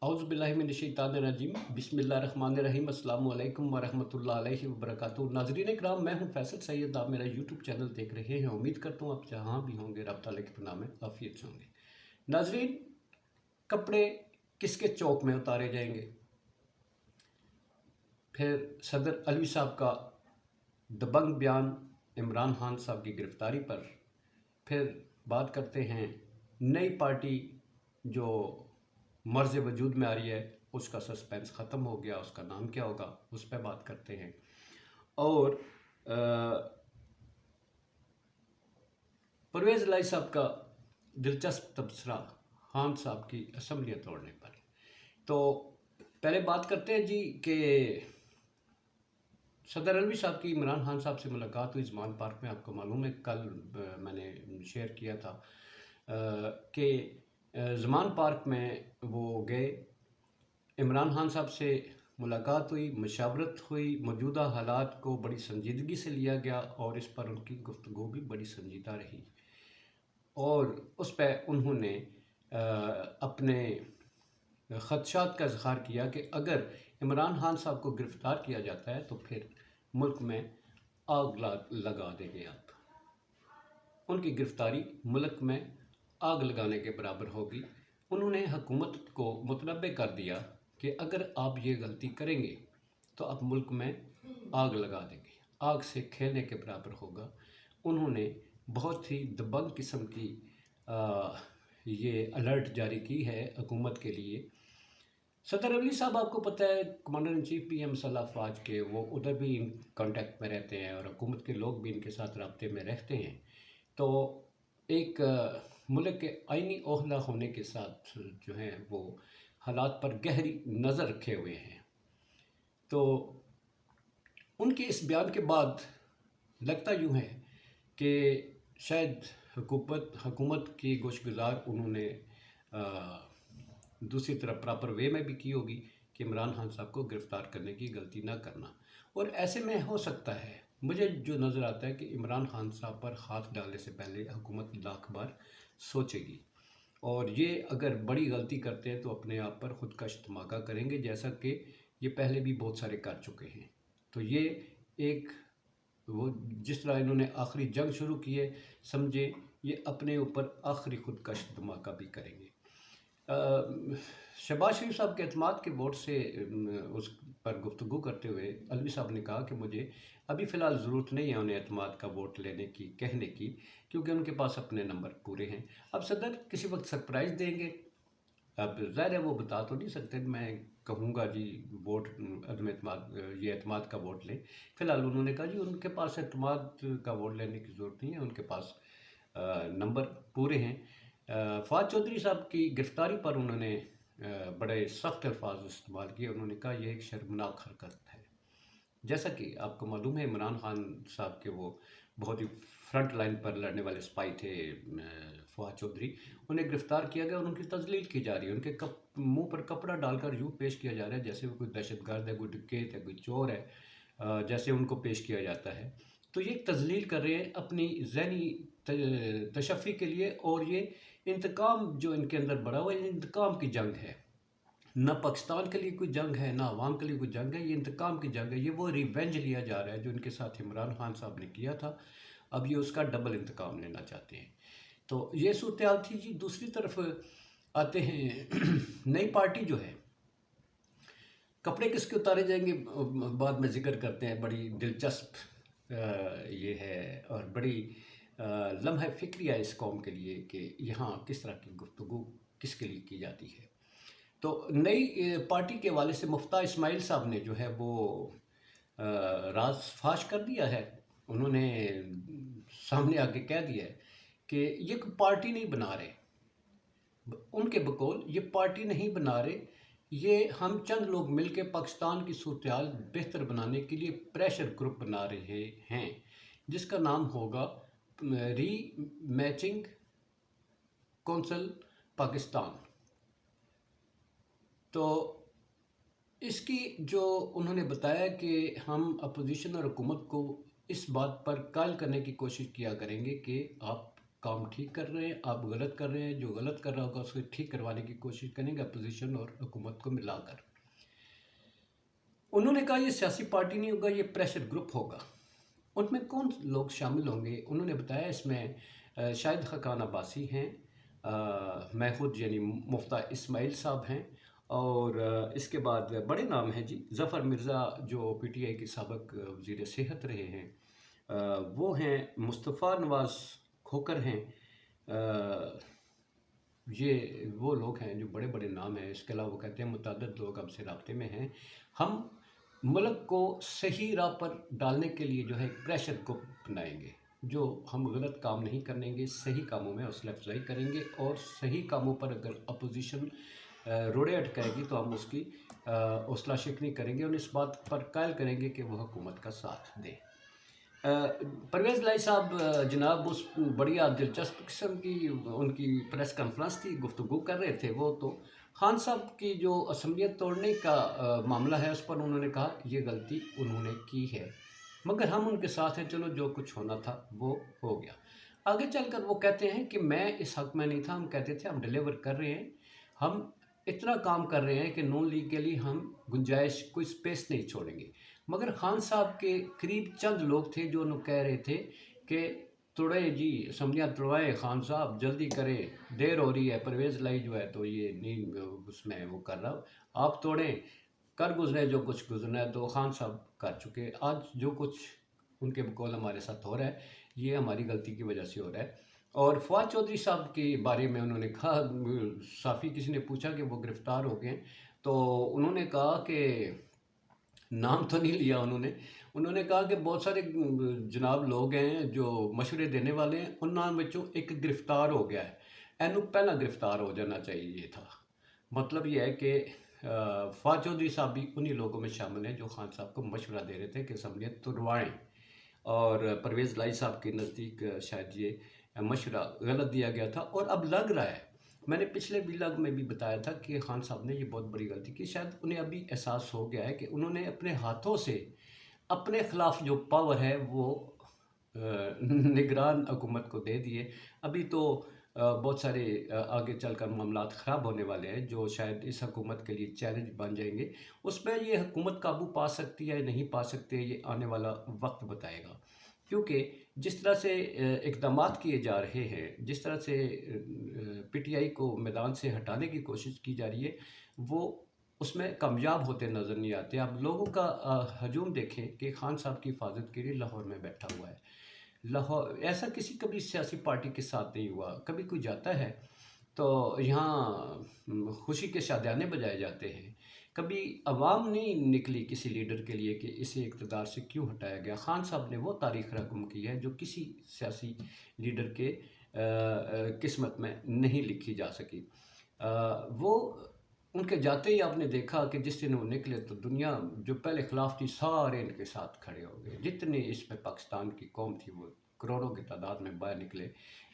औज़ुबिल्लाहिमिनश्शैतानिर्रजीम बिस्मिल्लाहिर्रहमानिर्रहीम अस्सलामु अलैकुम वरहमतुल्लाहि वबरकातुहू। नाज़रीन इकराम, मैं हूं फैसल सैयद। आप मेरा यूट्यूब चैनल देख रहे हैं। उम्मीद करता हूं आप जहां भी होंगे रब ताला के पनाह में आफियत से होंगे। नाज़रीन, कपड़े किसके चौक में उतारे जाएंगे? फिर सदर अलवी साहब का दबंग बयान इमरान खान साहब की गिरफ़्तारी पर। फिर बात करते हैं नई पार्टी जो मर्ज़ वजूद में आ रही है, उसका सस्पेंस ख़त्म हो गया, उसका नाम क्या होगा, उस पर बात करते हैं। और परवेज़ इलाही साहब का दिलचस्प तबसरा खान साहब की असम्बलियाँ तोड़ने पर। तो पहले बात करते हैं जी कि सदर अलवी साहब की इमरान खान साहब से मुलाकात हुई ज़मान पार्क में। आपको मालूम है, कल मैंने शेयर किया था कि ज़मान पार्क में वो गए, इमरान खान साहब से मुलाकात हुई, मशावरत हुई, मौजूदा हालात को बड़ी संजीदगी से लिया गया और इस पर उनकी गुफ्तगू भी बड़ी संजीदा रही। और उस पर उन्होंने अपने ख़दशात का इज़हार किया कि अगर इमरान खान साहब को गिरफ़्तार किया जाता है तो फिर मुल्क में आग लगा देंगे आप। उनकी गिरफ़्तारी मुल्क में आग लगाने के बराबर होगी। उन्होंने हुकूमत को मुतनब्बे कर दिया कि अगर आप ये गलती करेंगे तो आप मुल्क में आग लगा देंगे, आग से खेलने के बराबर होगा। उन्होंने बहुत ही दबंग किस्म की ये अलर्ट जारी की है हुकूमत के लिए। सदर अली साहब, आपको पता है, कमांडर इन चीफ पीएम मसल्ह अफवाज के, वो उधर भी कांटेक्ट में रहते हैं और हुकूमत के लोग भी इनके साथ रब्ते में रहते हैं। तो एक मुल्क के आइनी ओहदा होने के साथ जो हैं वो हालात पर गहरी नज़र रखे हुए हैं। तो उनके इस बयान के बाद लगता यूँ है कि शायद हुकूमत की गोशगुजार उन्होंने दूसरी तरफ प्रॉपर वे में भी की होगी कि इमरान खान साहब को गिरफ़्तार करने की गलती ना करना। और ऐसे में हो सकता है, मुझे जो नज़र आता है कि इमरान खान साहब पर हाथ डालने से पहले हुकूमत लाख बार सोचेगी और ये अगर बड़ी गलती करते हैं तो अपने आप पर खुदकश धमाका करेंगे, जैसा कि ये पहले भी बहुत सारे कर चुके हैं। तो ये एक वो जिस तरह इन्होंने आखिरी जंग शुरू की है, समझे ये अपने ऊपर आखिरी खुदकश धमाका भी करेंगे। शहबाज शरीफ साहब के एतमाद के वोट से उस पर गुफ्तगू करते हुए अलवी साहब ने कहा कि मुझे अभी फ़िलहाल ज़रूरत नहीं है उन्हें एतमाद का वोट लेने की, कहने की, क्योंकि उनके पास अपने नंबर पूरे हैं। अब सदर किसी वक्त सरप्राइज़ देंगे। अब ज़ाहिर है वो बता तो नहीं सकते, मैं कहूँगा जी वोट अदम एतमाद, ये एतमाद का वोट लें। फ़िलहाल उन्होंने कहा जी उनके पास एतमाद का वोट लेने की ज़रूरत नहीं है, उनके पास नंबर पूरे हैं। फ़वाद चौधरी साहब की गिरफ़्तारी पर उन्होंने बड़े सख्त अल्फाज इस्तेमाल किए। उन्होंने कहा यह एक शर्मनाक हरकत है। जैसा कि आपको मालूम है, इमरान खान साहब के वो बहुत ही फ्रंट लाइन पर लड़ने वाले स्पाई थे फ़वाद चौधरी। उन्हें गिरफ़्तार किया गया और उनकी तज़लील की जा रही है। उनके मुंह पर कपड़ा डालकर यूँ पेश किया जा रहा है जैसे वो कोई दहशतगर्द है, कोई डकैत है, कोई चोर है, जैसे उनको पेश किया जाता है। तो ये तज़लील कर रहे हैं अपनी ज़हनी तशफ़ी के लिए। और ये इंतकाम जो इनके अंदर बढ़ा हुआ है, इंतकाम की जंग है। ना पाकिस्तान के लिए कोई जंग है, ना अवाम के लिए कोई जंग है, ये इंतकाम की जंग है। ये वो रिवेंज लिया जा रहा है जो इनके साथ इमरान खान साहब ने किया था। अब ये उसका डबल इंतकाम लेना चाहते हैं। तो ये सूरत हाल थी जी। दूसरी तरफ आते हैं नई पार्टी जो है, कपड़े किसके उतारे जाएंगे बाद में जिक्र करते हैं। बड़ी दिलचस्प ये है और बड़ी लम्हा फ़िक्रिया इस कौम के लिए कि यहाँ किस तरह की गुफ्तगू किसके लिए की जाती है। तो नई पार्टी के हवाले से मुफ्ता इस्माइल साहब ने जो है वो राज फाश कर दिया है। उन्होंने सामने आके कह दिया है कि ये कोई पार्टी नहीं बना रहे। उनके बकौल ये पार्टी नहीं बना रहे, ये हम चंद लोग मिलकर पाकिस्तान की सूरत हाल बेहतर बनाने के लिए प्रेशर ग्रुप बना रहे हैं, जिसका नाम होगा री मैचिंग कौंसल पाकिस्तान। तो इसकी जो उन्होंने बताया कि हम अपोजिशन और हुकूमत को इस बात पर कायल करने की कोशिश किया करेंगे कि आप काम ठीक कर रहे हैं, आप गलत कर रहे हैं, जो गलत कर रहा होगा उसको ठीक करवाने की कोशिश करेंगे अपोजिशन और हुकूमत को मिलाकर। उन्होंने कहा ये सियासी पार्टी नहीं होगा, ये प्रेशर ग्रुप होगा। उनमें कौन लोग शामिल होंगे उन्होंने बताया, इसमें शाहिद खकान अब्बासी हैं, महफूज यानी मुफ्ता इस्माइल साहब हैं, और इसके बाद बड़े नाम हैं जी, ज़फ़र मिर्ज़ा जो पीटीआई के साबिक़ वज़ीर सेहत रहे हैं, वो हैं, मुस्तफ़ा नवाज़ खोकर हैं, ये वो लोग हैं जो बड़े बड़े नाम हैं। इसके अलावा वो कहते हैं मुतअद्दिद लोग हमसे राब्ते में हैं, हम मुल्क को सही राह पर डालने के लिए जो है प्रेशर को अपनाएंगे, जो हम गलत काम नहीं करेंगे, सही कामों में हौसला अफजाई करेंगे, और सही कामों पर अगर अपोजिशन रोड़े अटकाएगी तो हम उसकी हौसला शिकनी करेंगे और इस बात पर कायल करेंगे कि वह हुकूमत का साथ दें। परवेज़ लाई साहब जनाब उस बढ़िया दिलचस्प किस्म की उनकी प्रेस कॉन्फ्रेंस थी, गुफ्तगू कर रहे थे वो, तो खान साहब की जो असम्बलियत तोड़ने का मामला है उस पर उन्होंने कहा ये गलती उन्होंने की है, मगर हम उनके साथ हैं, चलो जो कुछ होना था वो हो गया। आगे चलकर वो कहते हैं कि मैं इस हक़ में नहीं था, हम कहते थे हम डिलीवर कर रहे हैं, हम इतना काम कर रहे हैं कि नून लीग के लिए हम गुंजाइश कोई स्पेस नहीं छोड़ेंगे। मगर खान साहब के करीब चंद लोग थे जो उन्हें कह रहे थे कि तोड़े जी असम्बलियाँ तोड़वाएं, खान साहब जल्दी करें, देर हो रही है, परवेज़ लाई जो है तो ये नहीं उसमें वो कर रहा, आप तोड़ें, कर गुजरे जो कुछ गुजरना है। तो खान साहब कर चुके, आज जो कुछ उनके बकौल हमारे साथ हो रहा है ये हमारी गलती की वजह से हो रहा है। और फवाद चौधरी साहब के बारे में उन्होंने कहा, साफ़ी किसी ने पूछा कि वो गिरफ़्तार हो गए, तो उन्होंने कहा कि नाम तो नहीं लिया उन्होंने कहा कि बहुत सारे जनाब लोग हैं जो मशवरे देने वाले हैं, उन्होंने विचों एक गिरफ़्तार हो गया है, एनू पहला गिरफ़्तार हो जाना चाहिए था। मतलब ये है कि फवाद चौधरी साहब भी उन्हीं लोगों में शामिल हैं जो खान साहब को मशवरा दे रहे थे कि असम्बलियत तुड़वाएँ, और परवेज़ लाई साहब के नज़दीक शायद ये मशवरा गलत दिया गया था। और अब लग रहा है, मैंने पिछले व्लॉग में भी बताया था कि खान साहब ने ये बहुत बड़ी गलती की, शायद उन्हें अभी एहसास हो गया है कि उन्होंने अपने हाथों से अपने ख़िलाफ़ जो पावर है वो निगरान हुकूमत को दे दिए। अभी तो बहुत सारे आगे चलकर मामलात ख़राब होने वाले हैं जो शायद इस हुकूमत के लिए चैलेंज बन जाएंगे। उसमें ये हुकूमत काबू पा सकती है नहीं पा सकती है, ये आने वाला वक्त बताएगा। क्योंकि जिस तरह से इक़दामात किए जा रहे हैं, जिस तरह से पीटीआई को मैदान से हटाने की कोशिश की जा रही है, वो उसमें कामयाब होते नज़र नहीं आते। आप लोगों का हजूम देखें कि खान साहब की हिफाजत के लिए लाहौर में बैठा हुआ है। लाहौर ऐसा किसी कभी सियासी पार्टी के साथ नहीं हुआ। कभी कोई जाता है तो यहाँ खुशी के शादियाने बजाए जाते हैं। कभी अवाम नहीं निकली किसी लीडर के लिए कि इसे इक़्तिदार से क्यों हटाया गया। खान साहब ने वो तारीख़ रकम की है जो किसी सियासी लीडर के किस्मत में नहीं लिखी जा सकी। वो उनके जाते ही आपने देखा कि जिस दिन वो निकले तो दुनिया जो पहले ख़िलाफ़ थी सारे इनके साथ खड़े हो गए। जितनी इसमें पाकिस्तान की कौम थी वो करोड़ों की तादाद में बाहर निकले।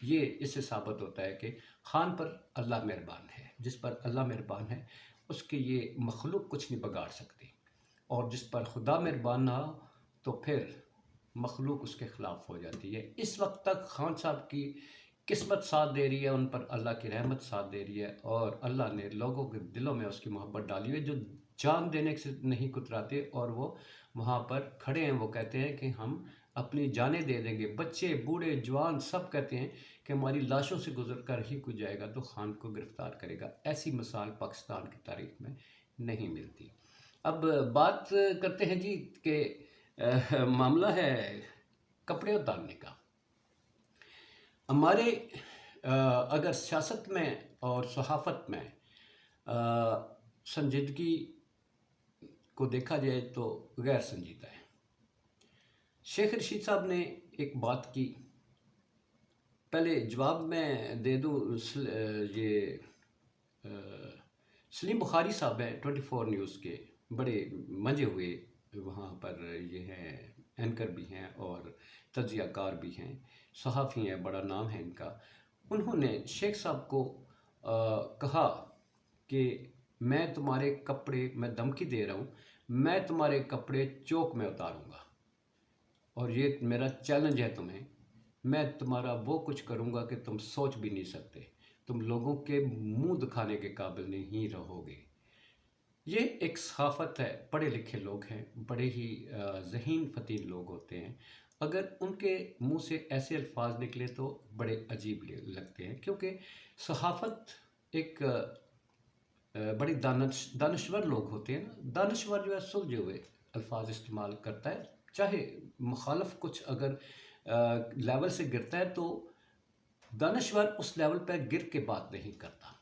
ये इससे साबित होता है कि खान पर अल्लाह मेहरबान है, जिस पर अल्लाह मेहरबान है उसकी ये मखलूक कुछ नहीं बिगाड़ सकती, और जिस पर खुदा मेहरबान ना हो तो फिर मखलूक उसके ख़िलाफ़ हो जाती है। इस वक्त तक खान साहब की किस्मत साथ दे रही है, उन पर अल्लाह की रहमत साथ दे रही है, और अल्लाह ने लोगों के दिलों में उसकी मोहब्बत डाली हुई है जो जान देने से नहीं कुतराते, और वो वहाँ पर खड़े हैं। वो कहते हैं कि हम अपनी जानें दे देंगे। बच्चे बूढ़े जवान सब कहते हैं कि हमारी लाशों से गुजर कर ही कोई जाएगा तो खान को गिरफ़्तार करेगा। ऐसी मिसाल पाकिस्तान की तारीख़ में नहीं मिलती। अब बात करते हैं जी कि मामला है कपड़े उतारने का। हमारे अगर सियासत में और सहाफ़त में संजीदगी को देखा जाए तो गैर संजीदा है। शेख रशीद साहब ने एक बात की, पहले जवाब में दे दूँ। ये सलीम बुखारी साहब हैं 24 न्यूज़ के, बड़े मंजे हुए वहाँ पर ये हैं, एंकर भी हैं और तज्ज़ियाकार भी हैं, सहाफ़ी हैं, बड़ा नाम है इनका। उन्होंने शेख साहब को कहा कि मैं तुम्हारे कपड़े, मैं धमकी दे रहा हूँ, मैं तुम्हारे कपड़े चौक में उतारूँगा और ये मेरा चैलेंज है तुम्हें। मैं तुम्हारा वो कुछ करूँगा कि तुम सोच भी नहीं सकते, तुम लोगों के मुंह दिखाने के काबिल नहीं रहोगे। ये एक सहाफ़त है, पढ़े लिखे लोग हैं, बड़े ही ज़हीन फ़तीन लोग होते हैं। अगर उनके मुंह से ऐसे अल्फाज निकले तो बड़े अजीब लगते हैं, क्योंकि सहाफ़त एक बड़ी दानश्वर लोग होते हैं ना। दानश्वर जो है सुलझे हुए अल्फाज इस्तेमाल करता है, चाहे मुखालफ कुछ अगर लेवल से गिरता है तो दानश्वर उस लेवल पर गिर के बात नहीं करता।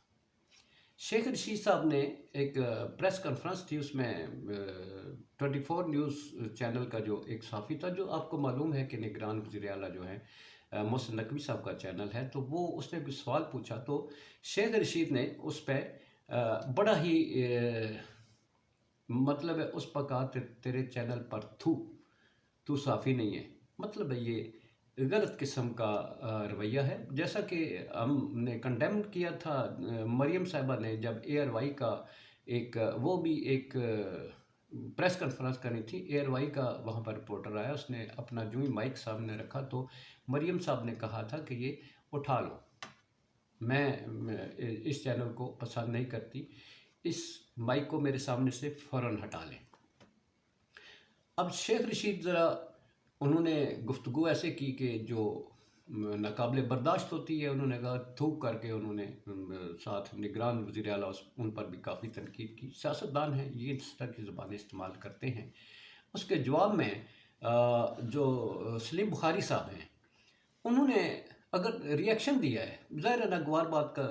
शेख रशीद साहब ने एक प्रेस कॉन्फ्रेंस थी, उसमें 24 न्यूज़ चैनल का जो एक सहाफ़ी था, जो आपको मालूम है कि निगरान वज़ीर आला जो है मोहसिन नकवी साहब का चैनल है, तो वो उसने भी सवाल पूछा, तो शेख रशीद ने उस पर बड़ा ही मतलब है उस पर कहा, तेरे चैनल पर थू, तू साफ़ी नहीं है। मतलब है ये गलत किस्म का रवैया है। जैसा कि हमने कंडेम किया था मरियम साहिबा ने, जब एयर वाई का एक वो भी एक प्रेस कॉन्फ्रेंस करनी थी, एयर वाई का वहाँ पर रिपोर्टर आया, उसने अपना जो ही माइक सामने रखा तो मरियम साहब ने कहा था कि ये उठा लो, मैं इस चैनल को पसंद नहीं करती, इस माइक को मेरे सामने से फ़ौरन हटा लें। अब शेख रशीद ज़रा उन्होंने गुफ्तगू ऐसे की कि जो नाकाबिले बर्दाश्त होती है, उन्होंने कहा, थूक करके उन्होंने साथ निगरान वज़ीर आला उन पर भी काफ़ी तनकीद की। सियासतदान हैं, ये इस तरह की ज़बानें इस्तेमाल करते हैं। उसके जवाब में जो सलीम बुखारी साहब हैं, उन्होंने अगर रिएक्शन दिया है, ज़ाहिर है नागवार बात का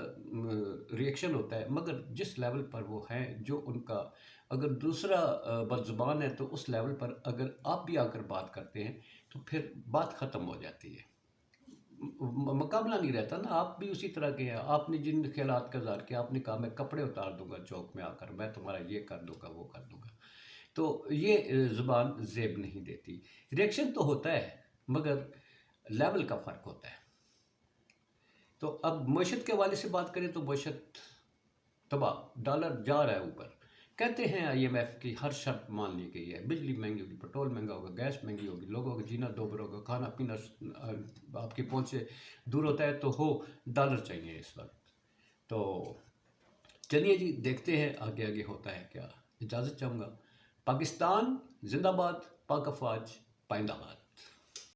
रिएक्शन होता है, मगर जिस लेवल पर वो हैं, जो उनका अगर दूसरा बदज़ुबान है, तो उस लेवल पर अगर आप भी आकर बात करते हैं तो फिर बात ख़त्म हो जाती है, मुकाबला नहीं रहता ना। आप भी उसी तरह के हैं, आपने जिन ख्यालात का इज़हार किया, आपने कहा मैं कपड़े उतार दूंगा चौक में आकर, मैं तुम्हारा ये कर दूंगा वो कर दूंगा, तो ये ज़ुबान ज़ेब नहीं देती। रिएक्शन तो होता है, मगर लेवल का फ़र्क होता है। तो अब मईशत के हवाले से बात करें तो मईशत तबाह, डॉलर जा रहा है ऊपर। कहते हैं IMF की हर शर्त मान ली गई है, बिजली महंगी होगी, पेट्रोल महंगा होगा, गैस महंगी होगी, लोगों का जीना दोबर होगा, खाना पीना आपकी पहुंच से दूर होता है, तो हो डॉलर चाहिए इस वक्त। तो चलिए जी, देखते हैं आगे आगे होता है क्या। इजाज़त चाहूँगा। पाकिस्तान जिंदाबाद, पाक अफवाज पाइंदाबाद।